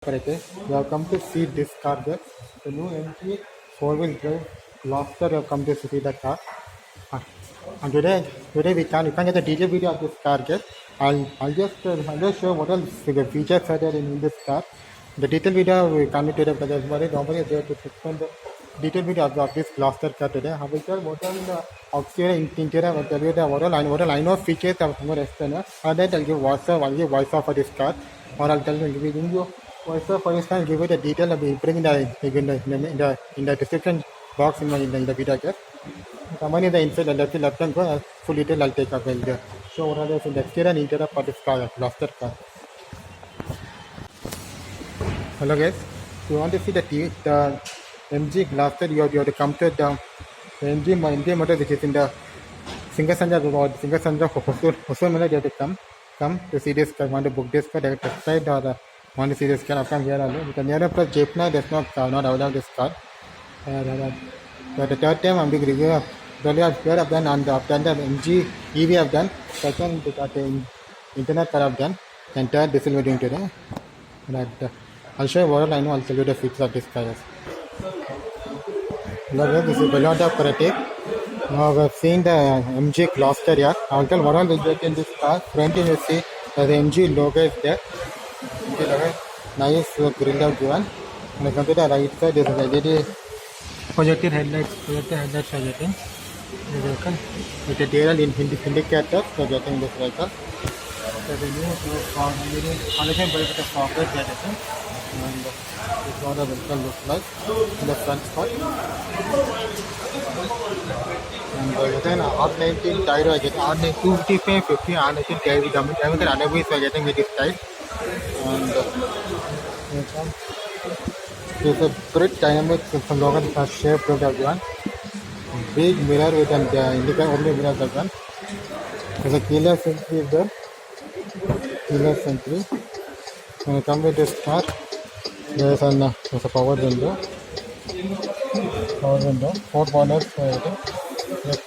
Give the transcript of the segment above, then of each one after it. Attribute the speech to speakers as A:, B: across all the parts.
A: Parate. You have come to see this car there. The new MG four-wheel drive Gloster. You have come to see the car. Uh, And today we can get the detailed video of this car. Guys, I'll just show what all the features are there in this car. The detailed video we can't do today because nobody is there to explain the detailed video of this Gloster car today. However, what all the exterior interior I will tell you the what all I know features of more explainer. And then I'll give voice off for this car, or I'll tell you giving you voice off for this car. Give you the detail. I'll be putting in the description box in the video. Guys. Someone in the inside and left hand go full detail I'll take up there. So what are the exterior and interior for this car, Gloster car. Hello guys. If you want to see the MG Gloster, you have to come to the MG motor which is in the Single Sandra Hosur Miller. You have to come to see this car. Want to book this car, direct website or want to see this car, come here only. Because near plus Japna there's not available this car. The third time I'm big review. Earlier I've done and I've done the MG EV I've done. Second the internet car I've done. And third this will be doing today. And I'll show you what I know. I'll tell you the features of this car. Hello, this is Bellotta Paratek. Now we've seen the MG Gloster here. I'll tell what all we get in this car. Front you see the MG logo is there. MG logo, nice grill of given. When I come to the right side, there's a LED projected headlights are getting. With the tail indicator for getting this vehicle. So the new condition by the software getting. And this is what the vehicle looks like in the front spot. And again R19 tire I get R19 255 50 R19 tire with the otherwise I getting with this tire. And there's a great dynamic from logo shape of everyone. Big mirror with an indicator only mirror one. There's a keyless entry is there. Keyless entry. When you come with this car, there's a power window. Four corners.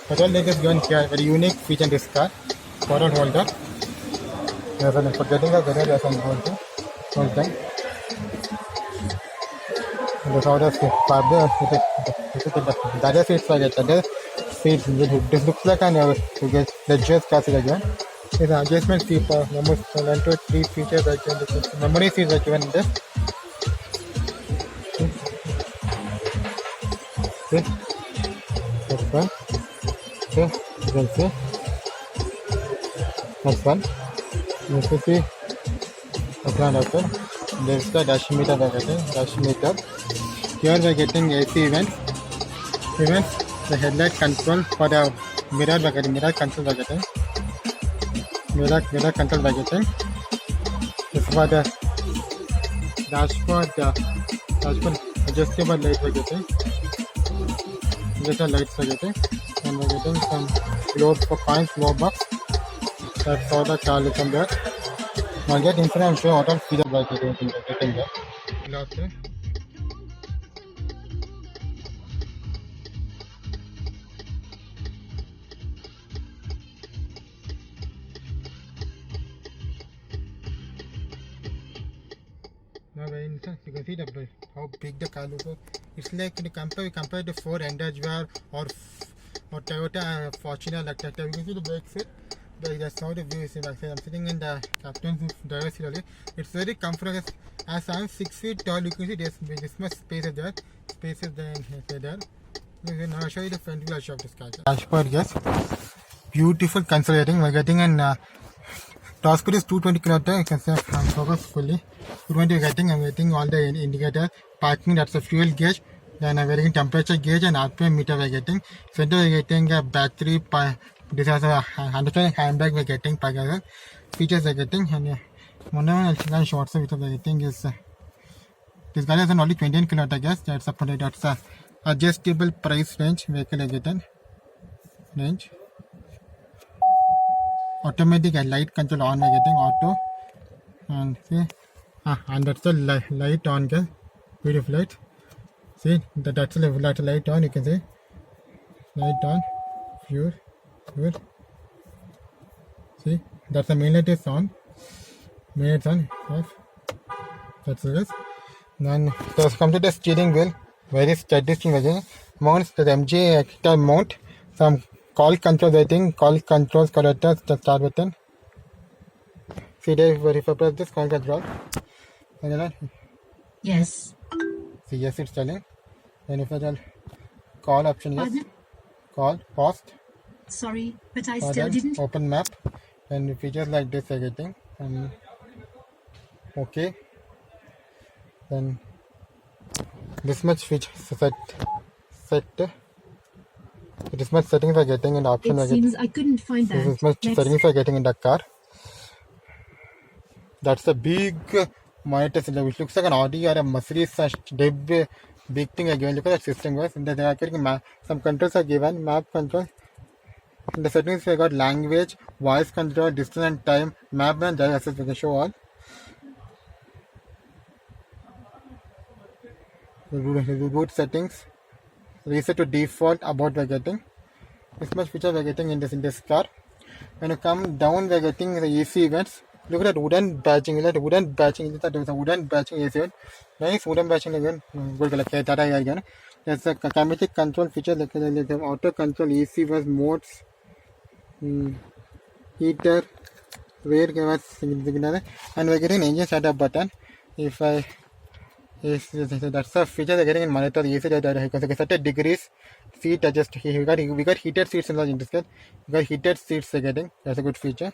A: Petrol leak is given here. Very unique feature in this car. Forward holder. For getting a mirror, there's an holder. Hold them. This other seats I get other seats. This looks like an luxurious car again. It's an adjustment seat for almost 1 to 3 features. Memory seats are given in this. See? That's one. See? You can see. That's one. You can see. There's the dash meter we're getting. Dash meter. Here we're getting AC events, the headlight control for the mirror we're getting, mirror control we're getting, mirror control we're getting. This is for the dashboard adjustable light we're getting, adjustable lights we're getting, and we're getting some gloves for coins, glow box. That's all the car looks on there. Now get inside and show what all features we're getting there. Gloves. Now you can see how big the car looks. It's like you compare the Ford Endeavour or Toyota Fortuner like that. You can see the back seat. That's how the view is. I'm sitting in the captain's driver's seat only. It's very comfortable. As I'm 6 feet tall, you can see there's this much space there. Space is there. Now I'll show you the front view of this car. Dashboard, yes. Beautiful console rating. We're getting an top speed is 220 km. You can see I'm focused fully. 220 I'm getting all the indicators. Parking, that's a fuel gauge. Then I'm getting temperature gauge and RPM meter we're getting. Center we're getting a battery. This has a handbag we're getting. Features we're getting. And one of the shorts we're getting is this car is only 21 km. I guess that's a adjustable price range vehicle we're getting. Range. Automatic and light control on we're getting auto. And see. And that's the light on, guys. Beautiful light. See, that's the light on. You can see light on. Pure. See, that's the main light is on. Main light on. Off. That's it. Then there's come to the steering wheel, very steady steering wheel. Mounts the MG extra mount, some call controls, I think, call controls, correctors, the start button. See there, if I press this call control, and then
B: Yes.
A: see yes it's telling. Then if I tell call option, yes,
B: Pardon?
A: call, paused,
B: Sorry, but I still
A: pardon,
B: didn't.
A: open map, and features like this are getting, and okay, then this much feature set, this much settings are getting and option
B: It
A: are getting,
B: seems I couldn't find that.
A: this much
B: Let's
A: settings are getting in the car. That's a big monitor system, which looks like an Audi or a Mercedes such big thing again. Look at that system guys. And they are getting some controls are given, map control. In the settings we got language, voice control, distance and time, map and drive assist. We can show all. Root settings, reset to default, about we're getting. This much feature we're getting in this car. When you come down, we're getting the AC events. Look at that wooden badging. That wooden badging. That is a wooden badging AC event. Nice wooden badging again. Good like that again. There's a kinetic control feature like auto control AC was modes, heater, rear camera signal, and we're getting engine setup button. If I that's a feature they're getting in monitor AC because certain degrees seat adjust. We got heated seats in this case. We got heated seats they're getting. That's a good feature.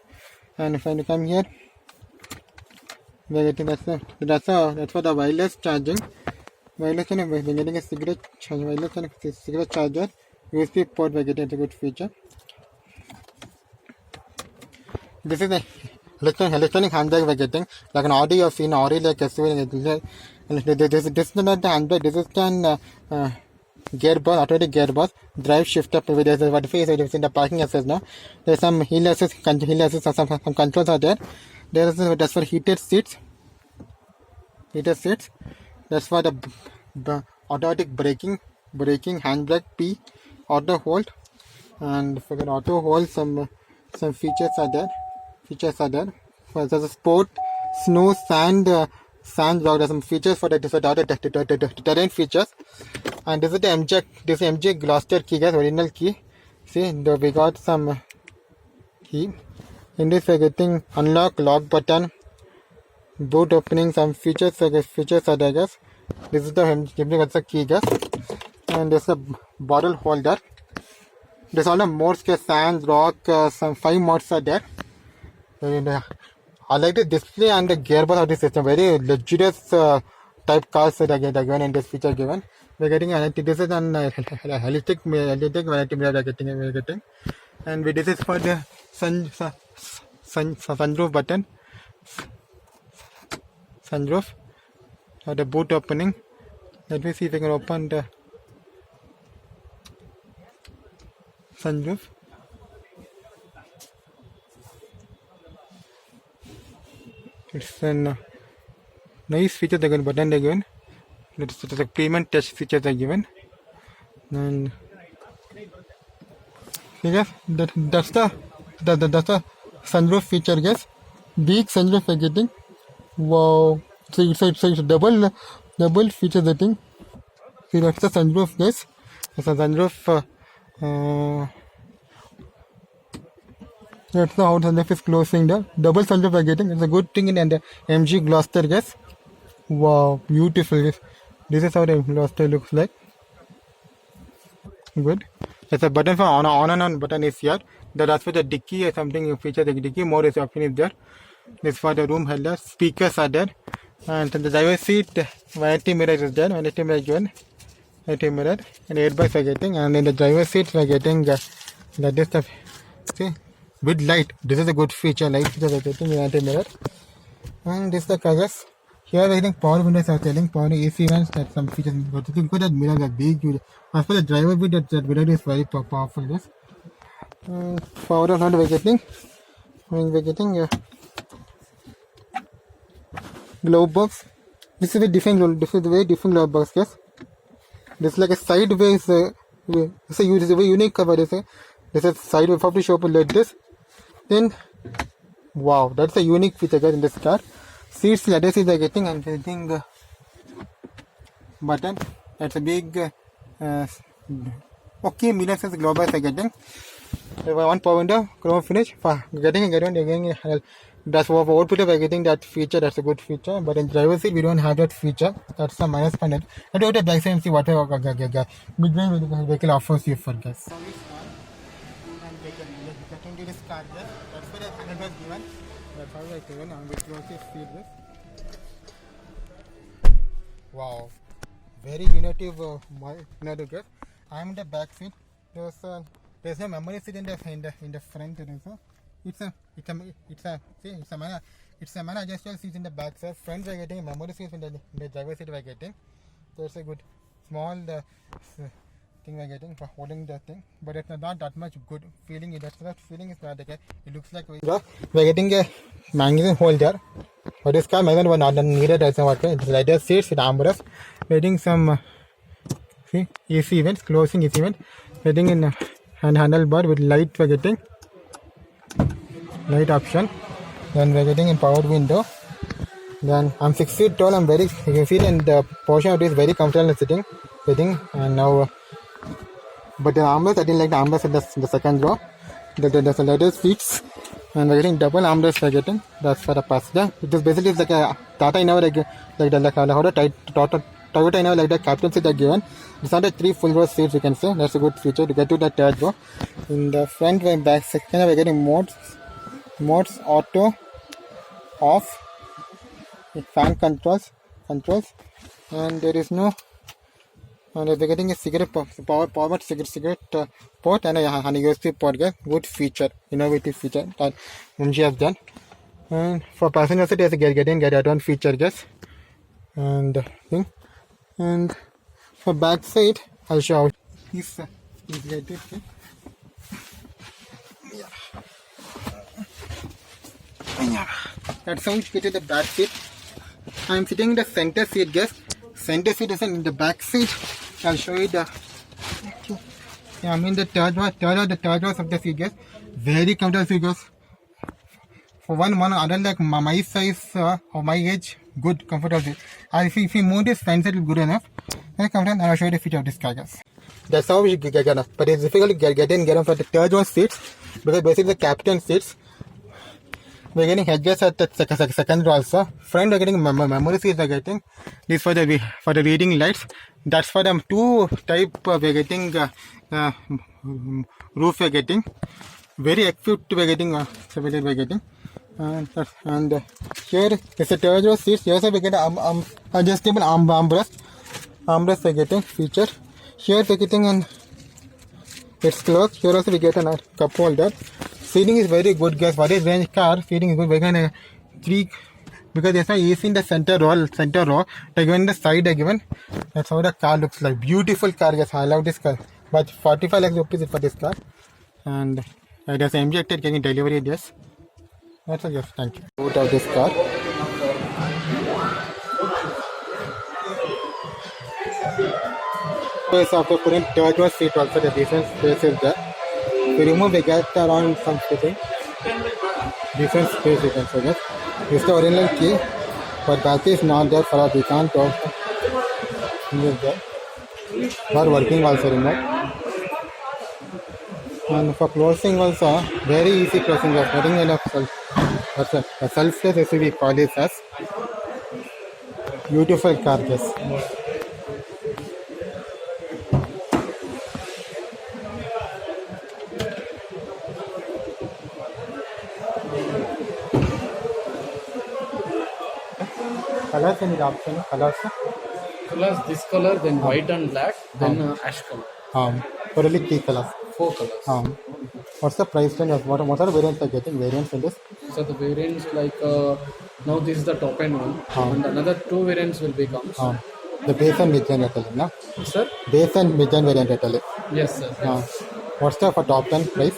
A: And if I come here, we're getting that's for the wireless charging. Wireless and we're getting a cigarette charger, wireless and cigarette charger, USB port. We're getting a good feature. This is the electronic handbrake we're getting, like an Audi or seen Audi like SUV. This is not the handbrake. This is an gearbox, automatic gearbox, drive shift up. There's a what is in the parking assist now. There's some hill assist, some controls are there. That's for heated seats. That's for the automatic braking, handbrake P, auto hold, and for the auto hold, some features are there. There's a sport, snow, sand block. There's some features for the terrain features. And this is the MJ Gloucester key, guys, original key. See, we got some key. In this, we're getting unlock, lock button, boot opening, some features are there, guys. This is the key, guys. And there's a bottle holder. There's all the modes, sand, rock, some 5 modes are there. And, I like the display and the gearbox of this system. Very luxurious type cars that are given in this feature given. We're getting this is an holistic vanity mirror we're getting. And this is for the sunroof button. Sunroof. The boot opening. Let me see if I can open the sunroof. It's a nice feature they given, button they given. It's the premium touch features are given. And guys, that's the sunroof feature, guys. Big sunroof are getting. Wow. So it's double feature setting. See, that's the sunroof, guys. It's a sunroof. That's how the sunroof is closing. The double sunroof are getting. It's a good thing in the MG Gloucester, guys. Wow, beautiful, guys. This is how the Gloucester looks like. Good. There's a button for on and on button is here. That's for the dicky or something you feature the dicky more is option is there. This for the room holder. Speakers are there. And the driver seat vanity mirror is there. Vanity mirror given. Vanity mirror and airbags are getting. And in the driver seat we are getting that is the see with light. This is a good feature. Light feature are getting vanity mirror. And this is the colors. Here I think power windows are telling power AC vents that some features, but you look at that mirror, that big. As for the driver bit, that mirror is very powerful. Yes. Power of not we're getting glove box. This is a different glove box. Yes. This is like a sideways. It's a unique cover. This is sideways. Probably show up like this. Then, wow, that's a unique feature, guys, in this car. Seats leather seats are getting, and I think button. That's a big okay medium size global are getting. One power window, chrome finish. Getting that's what output we're getting that feature. That's a good feature. But in driver seat we don't have that feature. That's a minus point. I do the back side and see what mid-range vehicle offers you for gas. Getting to this car, that's where the panel was given. That's how I given. I'm going to see this. Wow, very innovative. Gas. I'm in the back seat. There's no memory seat in the front. It's a man adjustable seat in the back side. Front we're getting memory seats in the driver seat we're getting. So it's a good small thing we're getting for holding the thing, but it's not that much good feeling. That feeling is not okay. It looks like we're getting a magazine holder. For this car, magazine was not needed. That's what it's leather seats with armrest. Getting some AC events, closing AC event. Getting in handlebar with light. We're getting light option. Then we're getting in powered window. Then I'm 6 feet tall. I'm very, you can see in the portion of it is very comfortable sitting, and now. But the armrest, I didn't like the armrest in the second row. There's a leather seats, and we're getting double armrest. We're getting that's for the passenger. It is basically like a Tata Innova, like Toyota Innova, like the captain seat are given. It's not a 3 full row seats. You can say that's a good feature to get to the third row. In the front and back section, we're getting modes, auto, off, fan controls, and there is no. And we're getting a cigarette power cigarette port and a USB port. Good feature, innovative feature that MG has done. And for passenger seat, it's getting a add-on feature, and for back side, I'll show you. This related. That's how you get to the back seat. I'm sitting in the center seat, Center seat is in the back seat. I'll show you the. Yeah, I'm in the third row of the seat, Very comfortable seat, For one other like my size or my age, good comfortable seat. And if you move this front seat, it's good enough. Very comfortable. I'll show you the feature of this car, That's how we get enough. But it's difficult to get in for the third row seats because basically the captain seats. We're getting headrests at the second row also. Front we're getting memory seats. We're getting this for the reading lights. That's for the two type. We're getting roof. We're getting very equipped. We're getting we're getting and here is a third row seats. Here also we get adjustable armrest. We're getting feature. Here we're getting an it's closed. Here also we get a cup holder. Seating is very good, For this range car, seating is good. We're going to because there's no AC in the center row. They're given the side. They're given. That's how the car looks like. Beautiful car, I love this car. But 45 lakhs rupees for this car. And there's an MG Hector getting delivery. That's all. Thank you. Out of this car. So after putting third row seat, also the different space is there. To remove the get around some spacing, different space you can say that. This is the original key, but battery is not there for us. We can't talk. For working also remote. And for closing also, very easy closing. Nothing enough self. A self-less SUV call this as beautiful car. Colors and option colors.
C: This color, then white and black, then ash color.
A: Totally 3 colors.
C: 4 colors.
A: What's the price range? What are the variants are getting? Variants in this?
C: So the variants like now this is the top end one, and another 2 variants will become.
A: The base and mid-range are telling, no?
C: Sir?
A: Base and mid-range variant are telling.
C: Yes, sir.
A: What's the for top end price?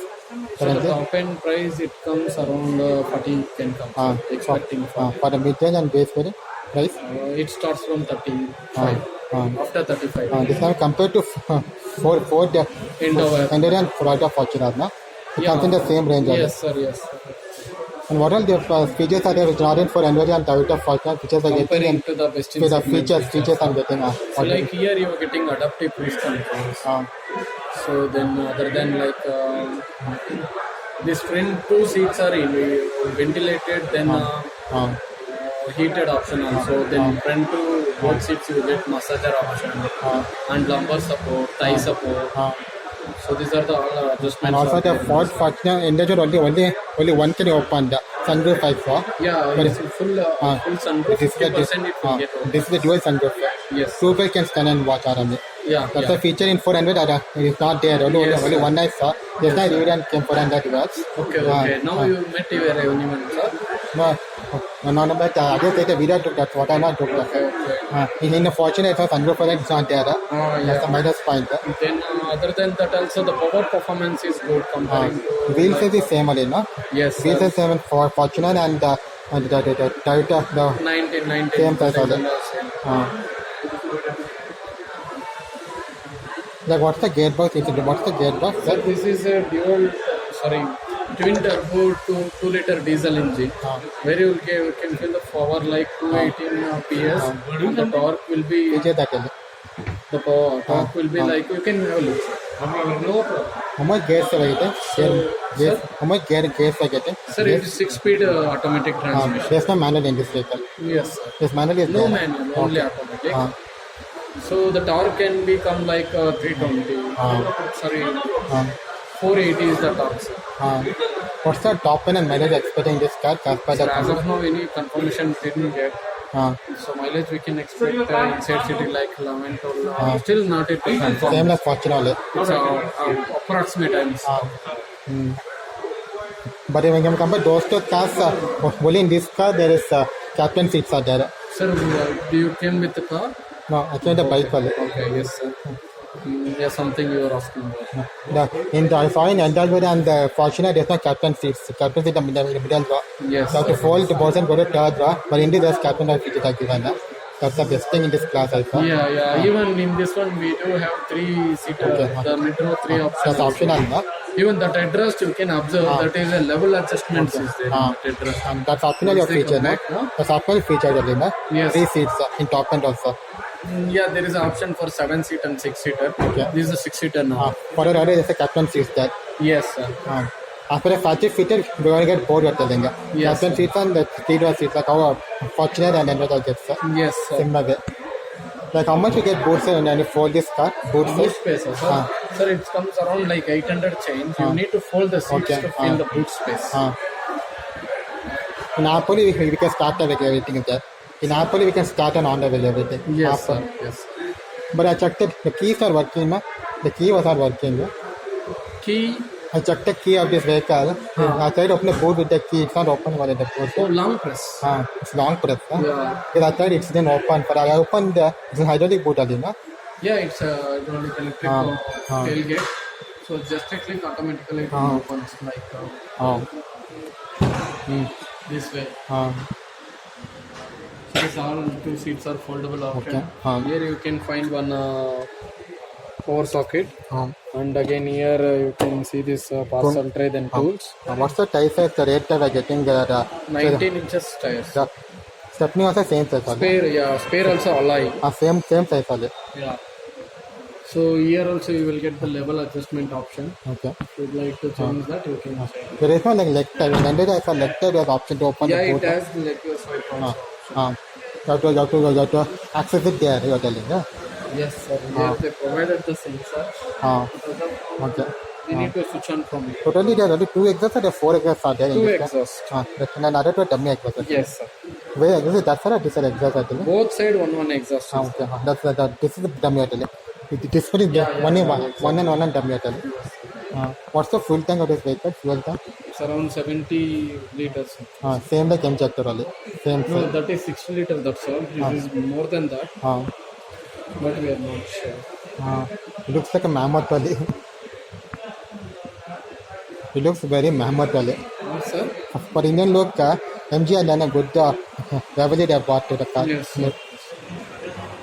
C: So the top end price it comes around 40 can come. Expecting
A: for the mid-range and base variant price?
C: It starts from 35. After 35.
A: This time compared to Ford
C: Enduro
A: and Toyota Fortuner, no? It comes in the same range.
C: Yes, sir. Yes.
A: And what are the features are there which are in for Android and Toyota Fortuner features are getting
C: Comparing
A: and
C: to the best in
A: the
C: segment
A: features I'm getting
C: So like here you are getting adaptive cruise controls.
A: uh,
C: So then other than like these front two seats are ventilated, then
A: uh,
C: heated option also. Then front two both seats you get massager option and lumbar support, thigh support.
A: uh,
C: So these are the all adjustments.
A: and also
C: are
A: the
C: there.
A: Ford Fortuner engine only one can open the sunroof I saw.
C: Yeah,
A: But
C: it's full sunroof.
A: this is the
C: 50% it will get over.
A: this is the dual sunroof.
C: Yes.
A: Two people can stand and watch around it.
C: Yeah,
A: That's
C: yeah.
A: a feature in 400. It is not there.
C: Yes,
A: Only
C: sir.
A: one I saw. Just I reviewed and came 400 watts.
C: Okay, okay. Now you met your anyone, sir?
A: No, but I just take a video took that. What I not took that.
C: Okay, okay.
A: In the Fortuner, it's sunroof for that. It's not there.
C: Oh,
A: That's
C: yeah.
A: a minus point.
C: Then other than that also the power performance is good comparing to
A: Wheels is the same only, no?
C: yes
A: Wheels
C: sir.
A: is same for Fortuner and the Toyota. The
C: 19
A: Same price only. like what's the gearbox? What's the gearbox?
C: So this is a twin turbo 2 liter diesel engine where you can feel the power like 218 PS and the torque will be
A: Feature that only.
C: the torque will be like you can have a look. No problem.
A: How much gears are getting?
C: Sir?
A: How much gears are getting?
C: Sir, it is 6-speed automatic transmission.
A: There's no manual in this vehicle.
C: Yes, sir.
A: This manual is
C: No
A: there.
C: manual, only automatic.
A: Uh,
C: So the torque can become like 320. Sorry, 480 is the torque. Sir.
A: what's the top end and mileage expecting this car? As per
C: Sir,
A: the
C: as of now, any confirmation didn't get. So mileage we can expect inside city like 11 to still not yet confirmed.
A: same like Fortuner only.
C: It's approximate times.
A: But when you compare those two cars, only in this car there is captain seats are there.
C: Sir, do you came with the car?
A: No, actually the bike only.
C: Okay, yes, sir. Yeah, something you were asking about.
A: I saw in Android and the Fortuner there's no captain seats. Captain seat in the middle row.
C: Yes.
A: You have to fold the both and go to third row. But in this there's captain seats are given. That's the best thing in this class I saw.
C: Yeah, yeah. Even in this one, we do have 3-seater.
A: Okay.
C: The mid-row 3 options.
A: That's optional, no?
C: Even that headrest you can observe that is a level adjustment is there. Headrest.
A: That's optional your
C: It's like a
A: feature, no?
C: back, no?
A: That's optional feature only, no?
C: Yes.
A: 3 seats in top end also.
C: Yeah, there is an option for 7-seat and 6-seater.
A: Okay.
C: This is a 6-seater now.
A: For the other, there's a captain seats there.
C: Yes, sir.
A: As per a factory fitted, we're going to get bored with telling.
C: Yes,
A: Captain seats and the 3-door seats, like how Fortuner and Android gets.
C: Yes, sir.
A: Similar way. Like how much you get boots and you fold this car? Boot
C: Boot
A: space?
C: space, sir. Sir, it comes around like 800 change. You need to fold the seats
A: Okay.
C: to fill the boot space.
A: In Napoli, we can start with everything is there. In Napoli, we can start and on with everything.
C: Yes,
A: Napoli.
C: sir. Yes.
A: But I checked it, the keys are working, no? The key was not working. No?
C: Key.
A: I checked the key of this vehicle. I tried to open the boot with the key. It's not open one of the boot.
C: Oh, long press.
A: It's long press. Huh?
C: Yeah.
A: Because I tried it didn't open. But I opened it's a hydraulic boot only, no?
C: Yeah, it's a hydraulic electric tailgate. So just a click automatically it opens like this way. These all 2 seats are foldable option.
A: Okay.
C: Here you can find one power socket. And again here you can see this parcel tray then tools.
A: What's the tire size, the rate that we're getting?
C: 19 inches tires.
A: The Stepney also same size only.
C: Spare also alloy.
A: Same size only.
C: Yeah. So here also you will get the level adjustment option.
A: Okay.
C: If you'd like to change that, you can change.
A: There is no like leg tire. When I saw leg tire, there's option to open
C: Yeah,
A: the
C: it
A: boot.
C: has the leg swipe also.
A: You have to access it there, you're telling, yeah?
C: Yes, sir. Here they provided the sensor.
A: Okay.
C: We need to switch on from here.
A: Totally, there are only 2 exhausts or there are 4 exhausts are there in
C: 2
A: this
C: exhaust.
A: car? And another 2 dummy exhausts.
C: Yes, sir.
A: Where this is that side or this is exhaust I think?
C: Both side one exhaust.
A: Okay. This is the dummy I tell you. This one is one and dummy I tell you. What's the fuel tank of this vehicle? Fuel tank?
C: It's around 70 liters.
A: Same like M-Jactor only. Same.
C: No, that is 60 liters, that's all. This is more than that, but we are not sure.
A: It looks like a mammoth only. It looks very mammoth only.
C: Sir?
A: For Indian look, MG had done a good revenue they bought to the car.
C: Yes, sir.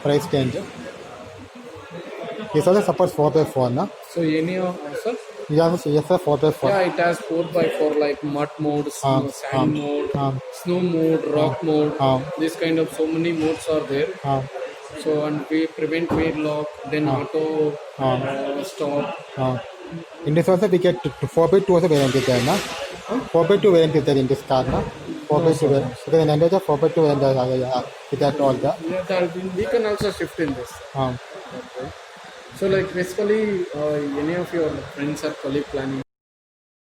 A: Price change. This also supports 4x4, no?
C: So any of, sir?
A: You have a CSR 4x4.
C: Yeah, it has 4x4 like mud mode, sand mode, snow mode, rock mode. This kind of so many modes are there. So and we prevent wear lock, then auto stop.
A: In this also we get 4x2 also variant is there, na? 4x2 variant is there in this car, na? 4x2 variant. Because in Android 4x2 variant is that all the.
C: Yeah, we can also shift in this.
A: Um,
C: So like basically, any of your friends are colleague planning